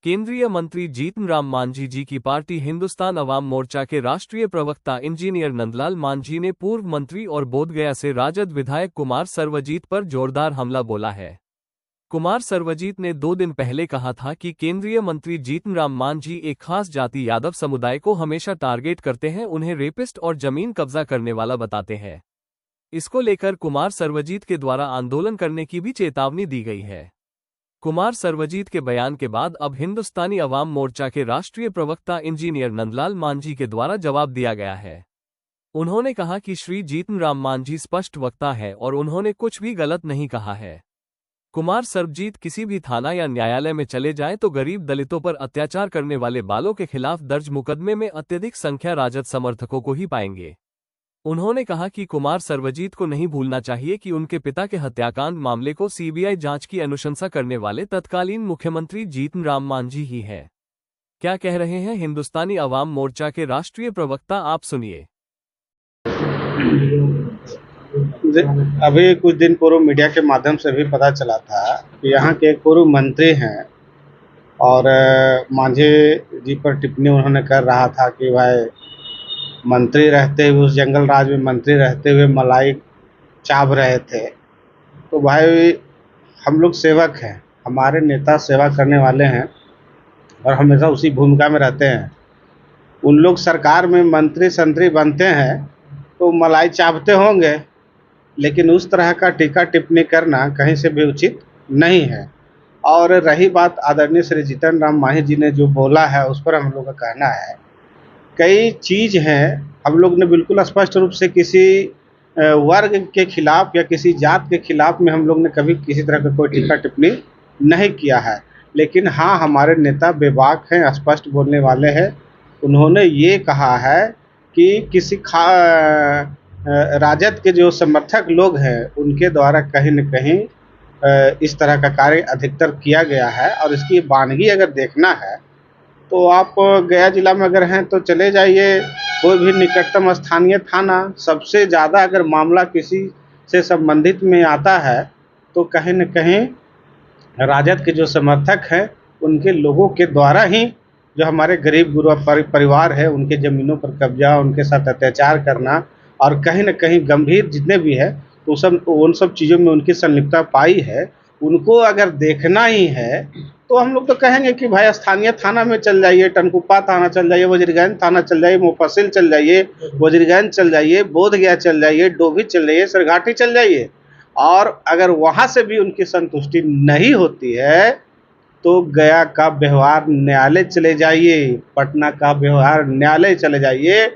केंद्रीय मंत्री जीतन राम मांझी जी की पार्टी हिंदुस्तान अवाम मोर्चा के राष्ट्रीय प्रवक्ता इंजीनियर नंदलाल मांझी ने पूर्व मंत्री और बोधगया से राजद विधायक कुमार सर्वजीत पर जोरदार हमला बोला है। कुमार सर्वजीत ने 2 दिन पहले कहा था कि केंद्रीय मंत्री जीतन राम मांझी एक खास जाति यादव समुदाय को हमेशा टारगेट करते हैं, उन्हें रेपिस्ट और जमीन कब्जा करने वाला बताते हैं। इसको लेकर कुमार सर्वजीत के द्वारा आंदोलन करने की भी चेतावनी दी गई है। कुमार सर्वजीत के बयान के बाद अब हिंदुस्तानी अवाम मोर्चा के राष्ट्रीय प्रवक्ता इंजीनियर नंदलाल मांझी के द्वारा जवाब दिया गया है। उन्होंने कहा कि श्री जीतन राम मांझी स्पष्ट वक्ता है और उन्होंने कुछ भी गलत नहीं कहा है। कुमार सर्वजीत किसी भी थाना या न्यायालय में चले जाएं तो गरीब दलितों पर अत्याचार करने वाले बालों के खिलाफ दर्ज मुकदमे में अत्यधिक संख्या राजद समर्थकों को ही पाएंगे। उन्होंने कहा कि कुमार सर्वजीत को नहीं भूलना चाहिए कि उनके पिता के हत्याकांड मामले को सीबीआई जांच की अनुशंसा करने वाले तत्कालीन मुख्यमंत्री जीतन राम मांझी ही हैं। क्या कह रहे हैं हिंदुस्तानी अवाम मोर्चा के राष्ट्रीय प्रवक्ता, आप सुनिए। अभी कुछ दिन पूर्व मीडिया के माध्यम से भी पता चला था कि यहाँ के एक पूर्व मंत्री हैं और मांझी जी पर टिप्पणी उन्होंने कर रहा था कि भाई मंत्री रहते हुए, उस जंगल राज में मंत्री रहते हुए मलाई चाव रहे थे। तो भाई हम लोग सेवक हैं, हमारे नेता सेवा करने वाले हैं और हमेशा उसी भूमिका में रहते हैं। उन लोग सरकार में मंत्री संतरी बनते हैं तो मलाई चावते होंगे, लेकिन उस तरह का टीका टिप्पणी करना कहीं से भी उचित नहीं है। और रही बात आदरणीय श्री जीतन राम मांझी जी ने जो बोला है, उस पर हम लोग का कहना है कई चीज़ हैं। हम लोग ने बिल्कुल स्पष्ट रूप से किसी वर्ग के खिलाफ या किसी जात के खिलाफ में हम लोग ने कभी किसी तरह का कोई टीका टिप्पणी नहीं किया है। लेकिन हाँ, हमारे नेता बेबाक हैं, स्पष्ट बोलने वाले हैं। उन्होंने ये कहा है कि किसी राजद के जो समर्थक लोग हैं उनके द्वारा कहीं न कहीं इस तरह का कार्य अधिकतर किया गया है। और इसकी वानगी अगर देखना है तो आप गया जिला में अगर हैं तो चले जाइए, कोई भी निकटतम स्थानीय थाना, सबसे ज़्यादा अगर मामला किसी से संबंधित में आता है तो कहीं न कहीं राजद के जो समर्थक हैं उनके लोगों के द्वारा ही, जो हमारे गरीब गुरबा परिवार है, उनके ज़मीनों पर कब्जा, उनके साथ अत्याचार करना और कहीं न कहीं गंभीर जितने भी है तो उन सब चीज़ों में उनकी संलिप्तता पाई है। उनको अगर देखना ही है तो हम लोग तो कहेंगे कि भाई स्थानीय थाना में चल जाइए, टनकुप्पा थाना चल जाइए, वजीरगंज थाना चल जाइए, मुफस्सिल चल जाइए, वजीरगंज चल जाइए, बोधगया चल जाइए, डोभी चल जाइए, सरघाटी चल जाइए। और अगर वहाँ से भी उनकी संतुष्टि नहीं होती है तो गया का व्यवहार न्यायालय चले जाइए, पटना का व्यवहार न्यायालय चले जाइए।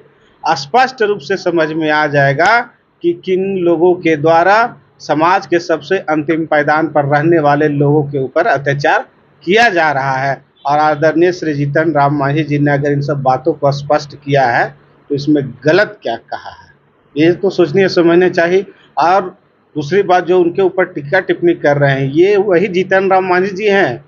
स्पष्ट रूप से समझ में आ जाएगा कि किन लोगों के द्वारा समाज के सबसे अंतिम पायदान पर रहने वाले लोगों के ऊपर अत्याचार किया जा रहा है। और आदरणीय श्री जीतन राम मांझी जी ने अगर इन सब बातों को स्पष्ट किया है तो इसमें गलत क्या कहा है, ये तो सोचने समझने चाहिए। और दूसरी बात, जो उनके ऊपर टीका टिप्पणी कर रहे हैं, ये वही जीतन राम मांझी जी हैं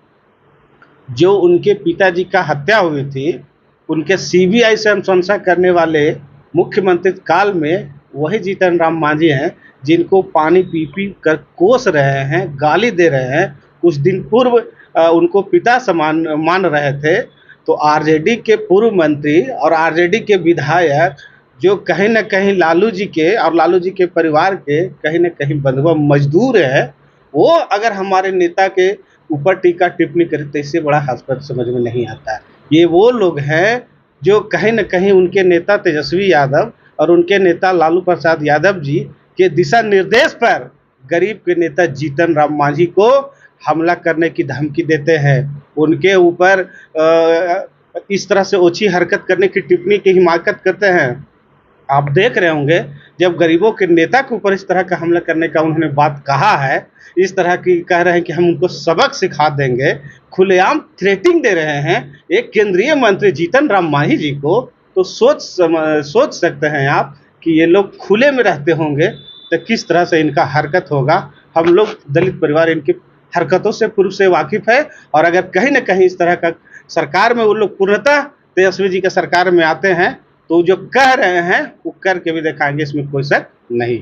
जो उनके पिताजी का हत्या हुई थी, उनके सीबीआई से अनुशंसा करने वाले मुख्यमंत्री काल में वही जीतन राम मांझी हैं जिनको पानी पी पी कर कोस रहे हैं, गाली दे रहे हैं। कुछ दिन पूर्व उनको पिता समान मान रहे थे। तो आरजेडी के पूर्व मंत्री और आरजेडी के विधायक जो कहीं न कहीं लालू जी के और लालू जी के परिवार के कहीं न कहीं बंधुआ मजदूर है, वो अगर हमारे नेता के ऊपर टीका टिप्पणी करे तो इससे बड़ा हास्यपद समझ में नहीं आता है। ये वो लोग हैं जो कहीं न कहीं उनके नेता तेजस्वी यादव और उनके नेता लालू प्रसाद यादव जी के दिशा निर्देश पर गरीब के नेता जीतन राम मांझी को हमला करने की धमकी देते हैं, उनके ऊपर इस तरह से ओछी हरकत करने की टिप्पणी की हिमाकत करते हैं। आप देख रहे होंगे जब गरीबों के नेता के ऊपर इस तरह का हमला करने का उन्होंने बात कहा है, इस तरह की कह रहे हैं कि हम उनको सबक सिखा देंगे, खुलेआम थ्रेटिंग दे रहे हैं एक केंद्रीय मंत्री जीतन राम मांझी जी को, तो सोच सकते हैं आप कि ये लोग खुले में रहते होंगे तो किस तरह से इनका हरकत होगा। हम लोग दलित परिवार इनकी हरकतों से पूर्व से वाकिफ है। और अगर कहीं न कहीं इस तरह का सरकार में वो लोग पूर्णतः तेजस्वी जी के सरकार में आते हैं तो जो कह रहे हैं वो करके भी दिखाएंगे, इसमें कोई शक नहीं।